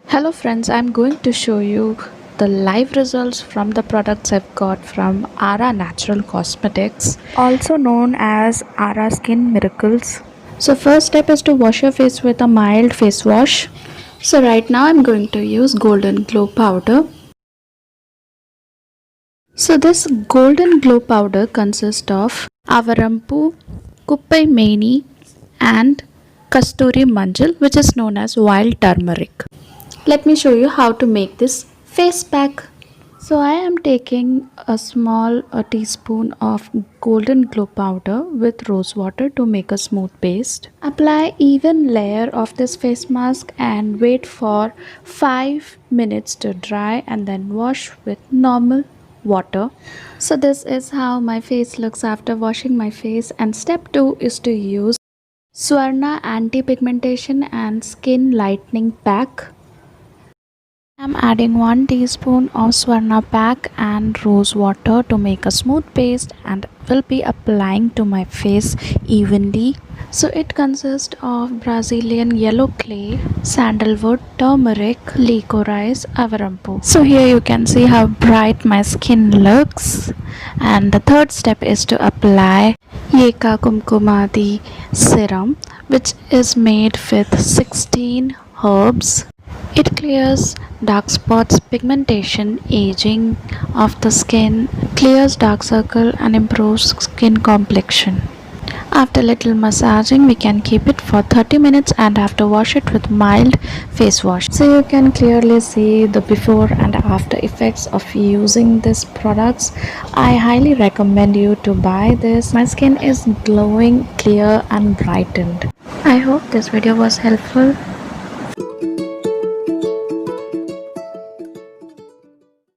Hello friends, I'm going to show you the live results from the products I've got from Araah Natural Cosmetics, also known as Araah Skin Miracles. So first step is to wash your face with a mild face wash. So right now I'm going to use Golden Glow Powder. So this Golden Glow Powder consists of Avarampoo, kuppaimeni and Kasturi Manjal, which is known as wild turmeric. Let me show you how to make this face pack. So I am taking a teaspoon of Golden Glow powder with rose water to make a smooth paste. Apply even layer of this face mask and wait for 5 minutes to dry and then wash with normal water. So this is how my face looks after washing my face, and step 2 is to use Swarna anti-pigmentation and skin lightening pack. I'm adding 1 teaspoon of Swarna pack and rose water to make a smooth paste and will be applying to my face evenly. So it consists of Brazilian yellow clay, sandalwood, turmeric, licorice, Avarampoo. So here you can see how bright my skin looks. And the third step is to apply Yeka Kumkumadhi serum, which is made with 16 herbs. It clears dark spots, pigmentation, aging of the skin, clears dark circle and improves skin complexion. After little massaging, we can keep it for 30 minutes and have to wash it with mild face wash. So you can clearly see the before and after effects of using these products. I highly recommend you to buy this. My skin is glowing, clear and brightened. I hope this video was helpful.